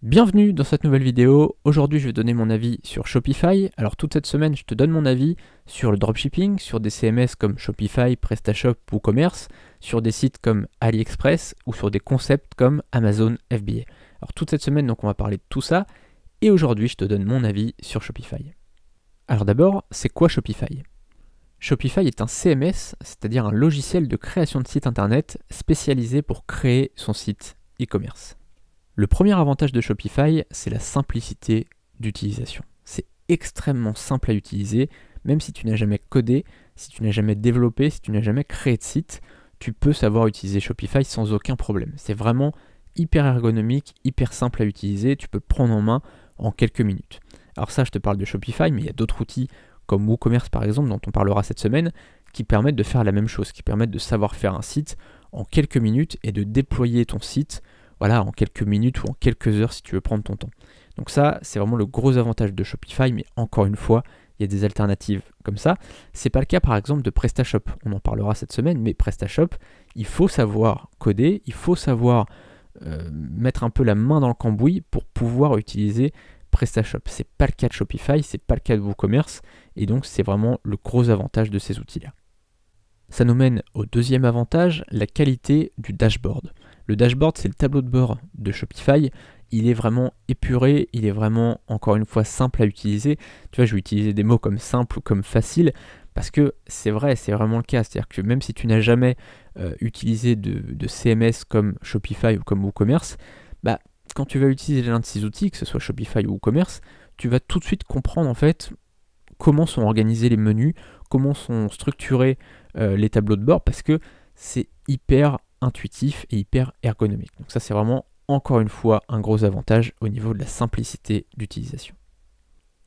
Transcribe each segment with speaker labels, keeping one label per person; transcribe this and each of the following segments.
Speaker 1: Bienvenue dans cette nouvelle vidéo. Aujourd'hui je vais donner mon avis sur Shopify. Alors toute cette semaine je te donne mon avis sur le dropshipping, sur des CMS comme Shopify, PrestaShop, WooCommerce, sur des sites comme AliExpress ou sur des concepts comme Amazon FBA. Alors toute cette semaine donc on va parler de tout ça et aujourd'hui je te donne mon avis sur Shopify. Alors d'abord, c'est quoi Shopify ? Shopify est un CMS, c'est-à-dire un logiciel de création de site internet spécialisé pour créer son site e-commerce. Le premier avantage de Shopify, c'est la simplicité d'utilisation. C'est extrêmement simple à utiliser, même si tu n'as jamais codé, si tu n'as jamais développé, si tu n'as jamais créé de site, tu peux savoir utiliser Shopify sans aucun problème. C'est vraiment hyper ergonomique, hyper simple à utiliser, tu peux le prendre en main en quelques minutes. Alors ça, je te parle de Shopify, mais il y a d'autres outils comme WooCommerce par exemple, dont on parlera cette semaine, qui permettent de faire la même chose, qui permettent de savoir faire un site en quelques minutes et de déployer ton site en quelques minutes ou en quelques heures si tu veux prendre ton temps. Donc ça, c'est vraiment le gros avantage de Shopify, mais encore une fois, il y a des alternatives comme ça. C'est pas le cas par exemple de PrestaShop, on en parlera cette semaine, mais PrestaShop, il faut savoir coder, il faut savoir mettre un peu la main dans le cambouis pour pouvoir utiliser PrestaShop. C'est pas le cas de Shopify, c'est pas le cas de WooCommerce, et donc c'est vraiment le gros avantage de ces outils-là. Ça nous mène au deuxième avantage, la qualité du dashboard. Le dashboard, c'est le tableau de bord de Shopify. Il est vraiment épuré, il est vraiment, encore une fois, simple à utiliser. Tu vois, je vais utiliser des mots comme simple ou comme facile, parce que c'est vrai, c'est vraiment le cas. C'est-à-dire que même si tu n'as jamais utilisé de CMS comme Shopify ou comme WooCommerce, quand tu vas utiliser l'un de ces outils, que ce soit Shopify ou WooCommerce, tu vas tout de suite comprendre en fait comment sont organisés les menus, comment sont structurés les tableaux de bord, parce que c'est hyper intuitif et hyper ergonomique. Donc ça, c'est vraiment, encore une fois, un gros avantage au niveau de la simplicité d'utilisation.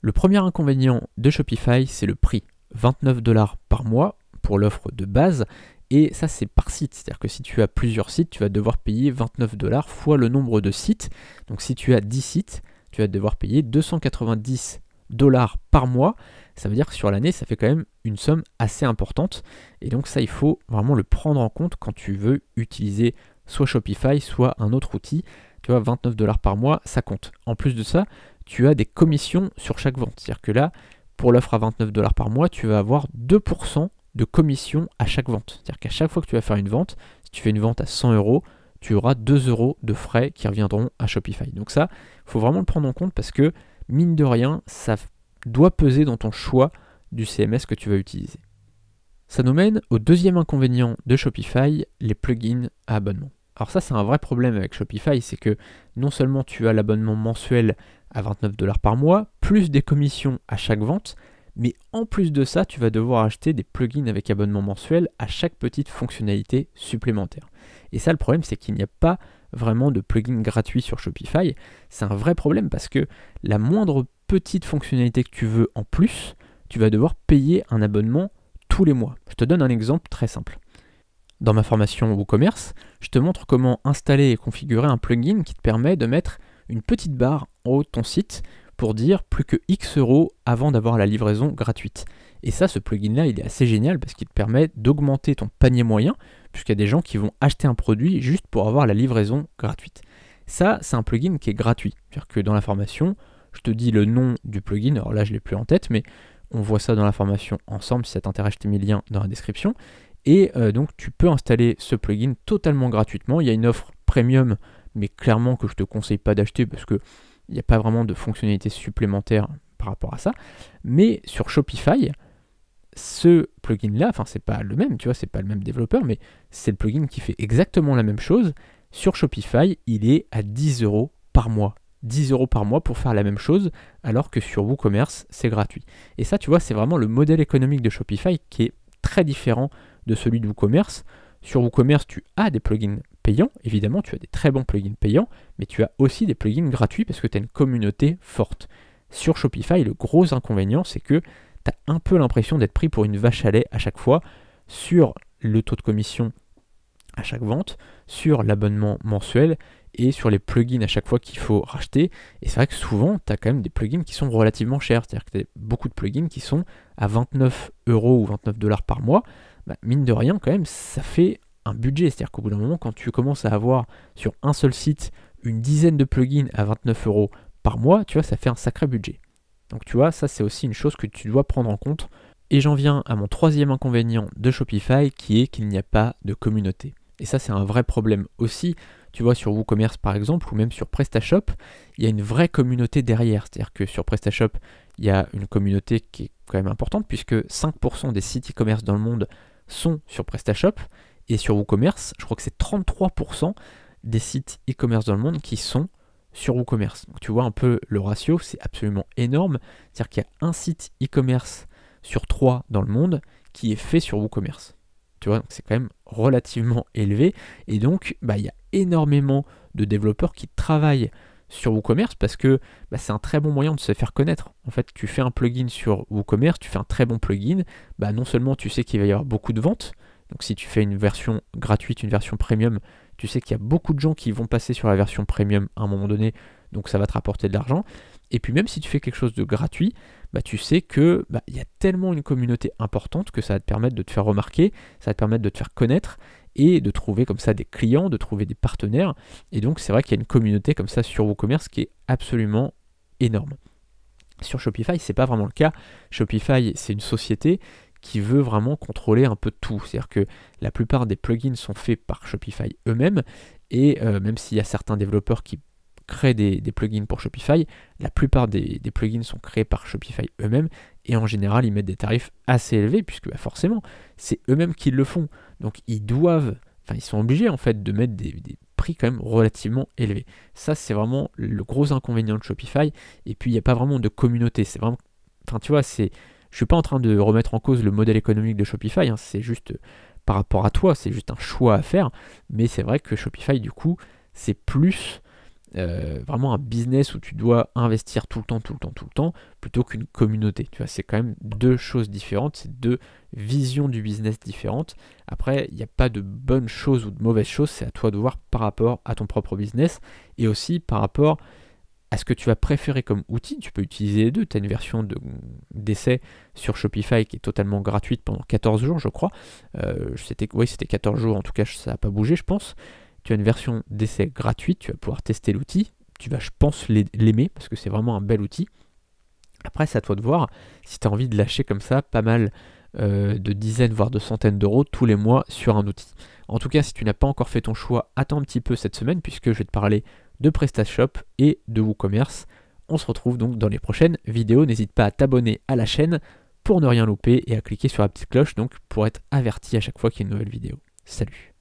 Speaker 1: Le premier inconvénient de Shopify, c'est le prix. 29 $ par mois pour l'offre de base, et ça, c'est par site. C'est-à-dire que si tu as plusieurs sites, tu vas devoir payer 29 $ fois le nombre de sites. Donc si tu as 10 sites, tu vas devoir payer 290 $ par mois. Ça veut dire que sur l'année, ça fait quand même une somme assez importante. Et donc ça, il faut vraiment le prendre en compte quand tu veux utiliser soit Shopify, soit un autre outil. Tu vois, 29 $ par mois, ça compte. En plus de ça, tu as des commissions sur chaque vente. C'est-à-dire que là, pour l'offre à 29 $ par mois, tu vas avoir 2% de commission à chaque vente. C'est-à-dire qu'à chaque fois que tu vas faire une vente, si tu fais une vente à 100 €, tu auras 2 € de frais qui reviendront à Shopify. Donc ça, il faut vraiment le prendre en compte parce que, mine de rien, ça doit peser dans ton choix du CMS que tu vas utiliser. Ça nous mène au deuxième inconvénient de Shopify, les plugins à abonnement. Alors ça, c'est un vrai problème avec Shopify, c'est que non seulement tu as l'abonnement mensuel à 29 $ par mois, plus des commissions à chaque vente, mais en plus de ça, tu vas devoir acheter des plugins avec abonnement mensuel à chaque petite fonctionnalité supplémentaire. Et ça, le problème, c'est qu'il n'y a pas vraiment de plugin gratuit sur Shopify. C'est un vrai problème parce que la moindre petite fonctionnalité que tu veux en plus, tu vas devoir payer un abonnement tous les mois. Je te donne un exemple très simple. Dans ma formation WooCommerce, je te montre comment installer et configurer un plugin qui te permet de mettre une petite barre en haut de ton site pour dire plus que X € avant d'avoir la livraison gratuite. Et ça, ce plugin-là, il est assez génial parce qu'il te permet d'augmenter ton panier moyen, puisqu'il y a des gens qui vont acheter un produit juste pour avoir la livraison gratuite. Ça, c'est un plugin qui est gratuit. C'est-à-dire que dans la formation, je te dis le nom du plugin, alors là, je ne l'ai plus en tête, mais on voit ça dans la formation ensemble. Si ça t'intéresse, je t'ai mis le lien dans la description. Et donc, tu peux installer ce plugin totalement gratuitement. Il y a une offre premium, mais clairement que je ne te conseille pas d'acheter parce que il n'y a pas vraiment de fonctionnalités supplémentaires par rapport à ça. Mais sur Shopify, ce plugin-là, enfin c'est pas le même, tu vois, c'est pas le même développeur, mais c'est le plugin qui fait exactement la même chose. Sur Shopify, il est à 10 € par mois. 10 € par mois pour faire la même chose, alors que sur WooCommerce, c'est gratuit. Et ça, tu vois, c'est vraiment le modèle économique de Shopify qui est très différent de celui de WooCommerce. Sur WooCommerce, tu as des plugins payants, évidemment, tu as des très bons plugins payants, mais tu as aussi des plugins gratuits parce que tu as une communauté forte. Sur Shopify, le gros inconvénient, c'est que tu as un peu l'impression d'être pris pour une vache à lait à chaque fois sur le taux de commission à chaque vente, sur l'abonnement mensuel et sur les plugins à chaque fois qu'il faut racheter. Et c'est vrai que souvent, tu as quand même des plugins qui sont relativement chers. C'est-à-dire que tu as beaucoup de plugins qui sont à 29 € ou 29 $ par mois. Mine de rien, quand même, ça fait un budget. C'est-à-dire qu'au bout d'un moment, quand tu commences à avoir sur un seul site une dizaine de plugins à 29 € par mois, tu vois, ça fait un sacré budget. Donc tu vois, ça c'est aussi une chose que tu dois prendre en compte. Et j'en viens à mon troisième inconvénient de Shopify, qui est qu'il n'y a pas de communauté. Et ça c'est un vrai problème aussi. Tu vois, sur WooCommerce par exemple, ou même sur PrestaShop, il y a une vraie communauté derrière. C'est-à-dire que sur PrestaShop, il y a une communauté qui est quand même importante, puisque 5% des sites e-commerce dans le monde sont sur PrestaShop. Et sur WooCommerce, je crois que c'est 33% des sites e-commerce dans le monde qui sont sur WooCommerce. Donc tu vois un peu le ratio, c'est absolument énorme. C'est-à-dire qu'il y a un site e-commerce sur 3 dans le monde qui est fait sur WooCommerce. Tu vois, donc c'est quand même relativement élevé. Et donc, il y a énormément de développeurs qui travaillent sur WooCommerce parce que c'est un très bon moyen de se faire connaître. En fait, tu fais un plugin sur WooCommerce, tu fais un très bon plugin, non seulement tu sais qu'il va y avoir beaucoup de ventes, donc si tu fais une version gratuite, une version premium, tu sais qu'il y a beaucoup de gens qui vont passer sur la version premium à un moment donné, donc ça va te rapporter de l'argent. Et puis même si tu fais quelque chose de gratuit, tu sais que y a tellement une communauté importante que ça va te permettre de te faire remarquer, ça va te permettre de te faire connaître et de trouver comme ça des clients, de trouver des partenaires. Et donc c'est vrai qu'il y a une communauté comme ça sur WooCommerce qui est absolument énorme. Sur Shopify, c'est pas vraiment le cas. Shopify, c'est une société qui veut vraiment contrôler un peu tout. C'est-à-dire que la plupart des plugins sont faits par Shopify eux-mêmes, et même s'il y a certains développeurs qui créent des plugins pour Shopify, la plupart des plugins sont créés par Shopify eux-mêmes, et en général, ils mettent des tarifs assez élevés, puisque forcément, c'est eux-mêmes qui le font. Donc ils sont obligés en fait de mettre des prix quand même relativement élevés. Ça, c'est vraiment le gros inconvénient de Shopify, et puis il n'y a pas vraiment de communauté. C'est vraiment, tu vois, je suis pas en train de remettre en cause le modèle économique de Shopify, c'est juste par rapport à toi, c'est juste un choix à faire, mais c'est vrai que Shopify, du coup, c'est plus vraiment un business où tu dois investir tout le temps, plutôt qu'une communauté. Tu vois, c'est quand même deux choses différentes, c'est deux visions du business différentes. Après, il n'y a pas de bonnes choses ou de mauvaises choses, c'est à toi de voir par rapport à ton propre business, et aussi par rapport à ce que tu vas préférer comme outil. Tu peux utiliser les deux. Tu as une version d'essai sur Shopify qui est totalement gratuite pendant 14 jours, je crois. C'était 14 jours, en tout cas, ça n'a pas bougé, je pense. Tu as une version d'essai gratuite, tu vas pouvoir tester l'outil. Tu vas, je pense, l'aimer parce que c'est vraiment un bel outil. Après, c'est à toi de voir si tu as envie de lâcher comme ça pas mal de dizaines, voire de centaines d'euros tous les mois sur un outil. En tout cas, si tu n'as pas encore fait ton choix, attends un petit peu cette semaine puisque je vais te parler de PrestaShop et de WooCommerce. On se retrouve donc dans les prochaines vidéos. N'hésite pas à t'abonner à la chaîne pour ne rien louper et à cliquer sur la petite cloche donc pour être averti à chaque fois qu'il y a une nouvelle vidéo. Salut!